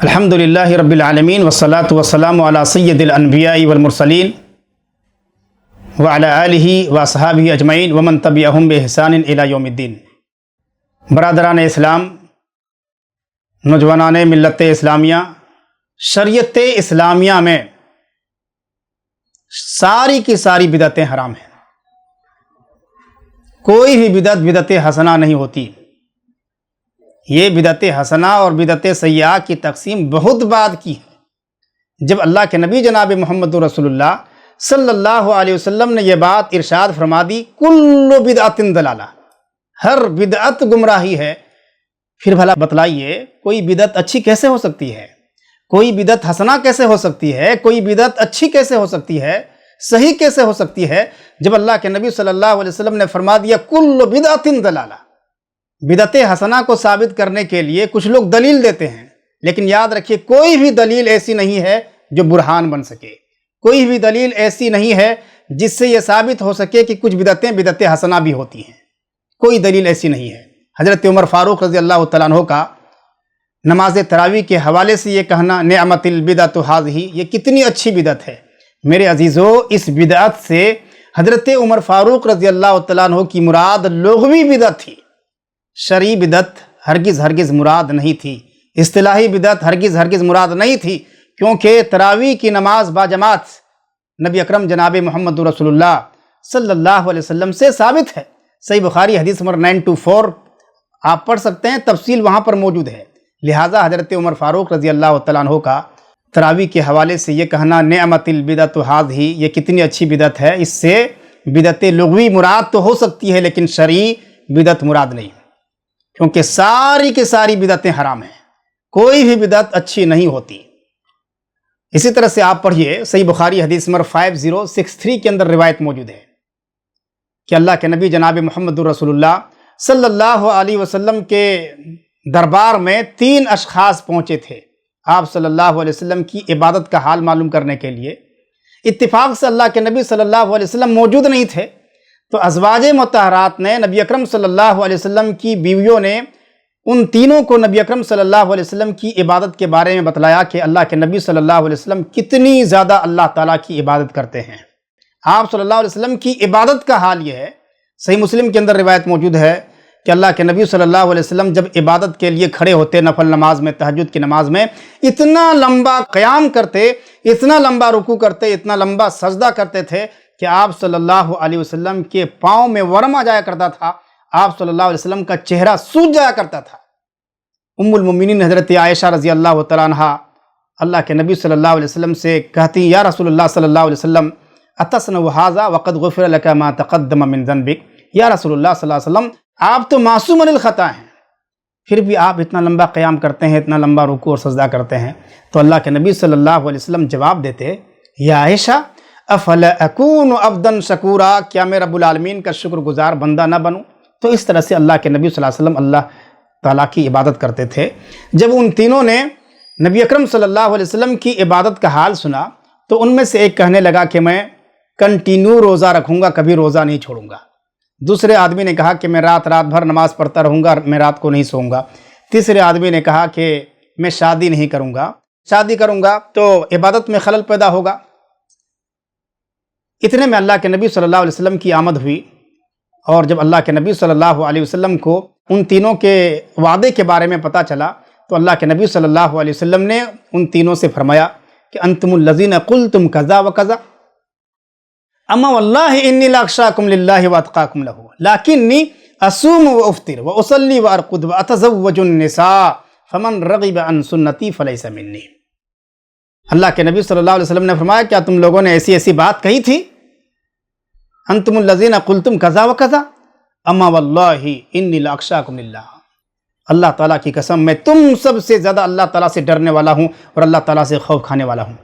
الحمد للہ رب العالمین والصلاة والسلام علی سید الانبیاء والمرسلین وعلی آلہ واصحابہ اجمعین ومن تبعہم بإحسان الی یوم الدین۔ برادران اسلام، نوجوانان ملت اسلامیہ، شریعت اسلامیہ میں ساری کی ساری بدعتیں حرام ہیں۔ کوئی بھی بدعت حسنہ نہیں ہوتی۔ یہ بدعت حسنہ اور بدعت سیئہ کی تقسیم بہت بعد کی ہے۔ جب اللہ کے نبی جناب محمد رسول اللہ صلی اللہ علیہ وسلم نے یہ بات ارشاد فرما دی، کل بدعت ضلالہ، ہر بدعت گمراہی ہے، پھر بھلا بتلائیے کوئی بدعت اچھی کیسے ہو سکتی ہے؟ کوئی بدعت حسنہ کیسے ہو سکتی ہے؟ کوئی بدعت اچھی کیسے ہو سکتی ہے؟ صحیح کیسے ہو سکتی ہے جب اللہ کے نبی صلی اللہ علیہ وسلم نے فرما دیا کل بدعت ضلالہ؟ بدعت حسنہ کو ثابت کرنے کے لیے کچھ لوگ دلیل دیتے ہیں، لیکن یاد رکھیے کوئی بھی دلیل ایسی نہیں ہے جو برہان بن سکے۔ کوئی بھی دلیل ایسی نہیں ہے جس سے یہ ثابت ہو سکے کہ کچھ بدعتیں بدعت حسنہ بھی ہوتی ہیں۔ کوئی دلیل ایسی نہیں ہے۔ حضرت عمر فاروق رضی اللہ تعالیٰ عنہ کا نماز تراویح کے حوالے سے یہ کہنا، نعمت البدعۃ ھذہ، یہ کتنی اچھی بدعت ہے۔ میرے عزیزو، اس بدعت سے حضرت عمر فاروق رضی اللہ تعالیٰ عنہ کی مراد لغوی بدعت تھی، شرعی بدعت ہرگز مراد نہیں تھی، اصطلاحی بدعت ہرگز مراد نہیں تھی، کیونکہ تراویح کی نماز باجماعت نبی اکرم جناب محمد رسول اللہ صلی اللہ علیہ وسلم سے ثابت ہے۔ صحیح بخاری حدیث نمبر 924 آپ پڑھ سکتے ہیں، تفصیل وہاں پر موجود ہے۔ لہٰذا حضرت عمر فاروق رضی اللہ تعالیٰ عنہ کا تراویح کے حوالے سے یہ کہنا، نعمت البدعۃ ھذہ، یہ کتنی اچھی بدعت ہے، اس سے بدعت لغوی مراد تو ہو سکتی ہے لیکن شرعی بدعت مراد نہیں، کیونکہ ساری کی ساری بدعتیں حرام ہیں، کوئی بھی بدعت اچھی نہیں ہوتی۔ اسی طرح سے آپ پڑھیے، صحیح بخاری حدیث نمبر 5063 کے اندر روایت موجود ہے کہ اللہ کے نبی جناب محمد رسول اللہ صلی اللہ علیہ وسلم کے دربار میں 3 اشخاص پہنچے تھے آپ صلی اللہ علیہ وسلم کی عبادت کا حال معلوم کرنے کے لیے۔ اتفاق سے اللہ کے نبی صلی اللہ علیہ وسلم موجود نہیں تھے، تو ازواج مطہرات نے نبی اکرم صلی اللہ علیہ وسلم کی بیویوں نے ان تینوں کو نبی اکرم صلی اللہ علیہ وسلم کی عبادت کے بارے میں بتلایا کہ اللہ کے نبی صلی اللہ علیہ وسلم کتنی زیادہ اللہ تعالیٰ کی عبادت کرتے ہیں۔ آپ صلی اللہ علیہ وسلم کی عبادت کا حال یہ ہے، صحیح مسلم کے اندر روایت موجود ہے کہ اللہ کے نبی صلی اللہ علیہ وسلم جب عبادت کے لیے کھڑے ہوتے نفل نماز میں، تہجد کی نماز میں، اتنا لمبا قیام کرتے، اتنا لمبا رکوع کرتے، اتنا لمبا سجدہ کرتے تھے کہ آپ صلی اللہ علیہ وسلم کے پاؤں میں ورم آ جایا کرتا تھا، آپ صلی اللہ علیہ وسلم کا چہرہ سوج جایا کرتا تھا۔ ام المومنین حضرت عائشہ رضی اللہ تعالیٰ عنہا اللہ کے نبی صلی اللہ علیہ وسلم سے کہتی، یا رسول اللہ صلی اللہ علیہ وسلم اتصنع ھذا وقد غفر لک ما تقدم من ذنبک، یا رسول اللہ صلی اللہ علیہ وسلم آپ تو معصوم عن الخطا ہیں، پھر بھی آپ اتنا لمبا قیام کرتے ہیں، اتنا لمبا رکوع اور سجدہ کرتے ہیں۔ تو اللہ کے نبی صلی اللہ علیہ وسلم جواب دیتے، یا عائشہ افلا اکون عبدا شکورا، کیا میں رب العالمین کا شکر گزار بندہ نہ بنوں؟ تو اس طرح سے اللہ کے نبی صلی اللہ علیہ وسلم اللہ تعالیٰ کی عبادت کرتے تھے۔ جب ان تینوں نے نبی اکرم صلی اللہ علیہ وسلم کی عبادت کا حال سنا تو ان میں سے ایک کہنے لگا کہ میں کنٹینیو روزہ رکھوں گا، کبھی روزہ نہیں چھوڑوں گا۔ دوسرے آدمی نے کہا کہ میں رات بھر نماز پڑھتا رہوں گا، میں رات کو نہیں سوؤں گا۔ تیسرے آدمی نے کہا کہ میں شادی نہیں کروں گا، شادی کروں گا تو عبادت میں خلل پیدا ہوگا۔ اتنے میں اللہ کے نبی صلی اللہ علیہ وسلم کی آمد ہوئی، اور جب اللہ کے نبی صلی اللہ علیہ وسلم کو ان تینوں کے وعدے کے بارے میں پتہ چلا تو اللہ کے نبی صلی اللہ علیہ وسلم نے ان تینوں سے فرمایا کہ انتم الذین قلتم کذا وکذا، اما واللہ انی لاخشاکم للہ واتقاکم لہ، لیکنی اصوم وافطر واصلی وارقد واتزوج النساء فمن رغب عن سنتی فلیس منی۔ اللہ کے نبی صلی اللہ علیہ وسلم نے فرمایا، کیا تم لوگوں نے ایسی بات کہی تھی؟ انتم الذین قلتم کذا وکذا اما واللہ انی لاخشاکم للہ، اللہ تعالیٰ کی قسم میں تم سب سے زیادہ اللہ تعالیٰ سے ڈرنے والا ہوں اور اللہ تعالیٰ سے خوف کھانے والا ہوں،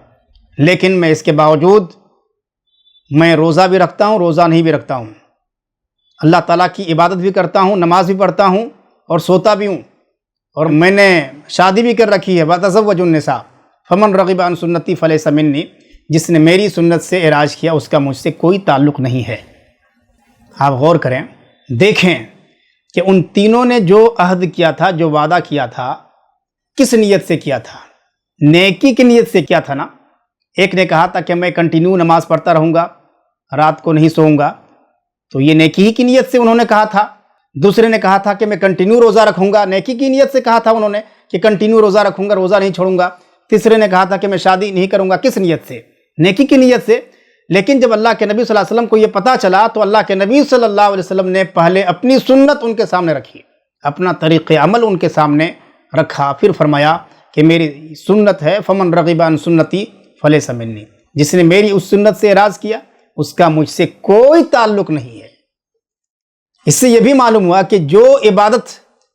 لیکن میں اس کے باوجود میں روزہ بھی رکھتا ہوں، روزہ نہیں بھی رکھتا ہوں، اللہ تعالیٰ کی عبادت بھی کرتا ہوں، نماز بھی پڑھتا ہوں اور سوتا بھی ہوں، اور میں نے شادی بھی کر رکھی ہے۔ وَتَزَوَّجُ النِّسَاءَ فَمَنْ رَغِبَ عَنْ سُنَّتِي فَلَيْسَ مِنِّي، جس نے میری سنت سے اعراض کیا اس کا مجھ سے کوئی تعلق نہیں ہے۔ آپ غور کریں، دیکھیں کہ ان تینوں نے جو عہد کیا تھا، جو وعدہ کیا تھا، کس نیت سے کیا تھا؟ نیکی کی نیت سے کیا تھا نا، ایک نے کہا تھا کہ میں کنٹینیو نماز پڑھتا رہوں گا، رات کو نہیں سوؤں گا، تو یہ نیکی ہی کی نیت سے انہوں نے کہا تھا۔ دوسرے نے کہا تھا کہ میں کنٹینیو روزہ رکھوں گا، نیکی کی نیت سے کہا تھا انہوں نے کہ کنٹینیو روزہ رکھوں گا، روزہ نہیں چھوڑوں گا۔ تیسرے نے کہا تھا کہ میں شادی نہیں کروں گا، کس نیت سے؟ نیکی کی نیت سے۔ لیکن جب اللہ کے نبی صلی اللہ علیہ وسلم کو یہ پتہ چلا تو اللہ کے نبی صلی اللہ علیہ وسلم نے پہلے اپنی سنت ان کے سامنے رکھی، اپنا طریق عمل ان کے سامنے رکھا، پھر فرمایا کہ میری سنت ہے، فمن رغب عن سنتی فلیس منی، جس نے میری اس سنت سے اعراض کیا اس کا مجھ سے کوئی تعلق نہیں ہے۔ اس سے یہ بھی معلوم ہوا کہ جو عبادت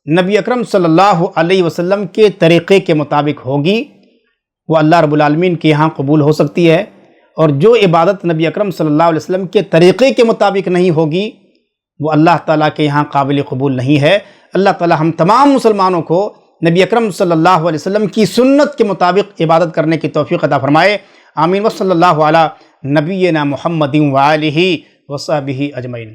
نبی اکرم صلی اللہ علیہ وسلم کے طریقے کے مطابق ہوگی وہ اللہ رب العالمین کے یہاں قبول ہو سکتی ہے، اور جو عبادت نبی اکرم صلی اللہ علیہ وسلم کے طریقے کے مطابق نہیں ہوگی وہ اللہ تعالیٰ کے یہاں قابل قبول نہیں ہے۔ اللہ تعالیٰ ہم تمام مسلمانوں کو نبی اکرم صلی اللہ علیہ وسلم کی سنت کے مطابق عبادت کرنے کی توفیق عطا فرمائے، آمین۔ وصلی اللہ علی نبینا محمد وآلہ وصحبہ اجمعین۔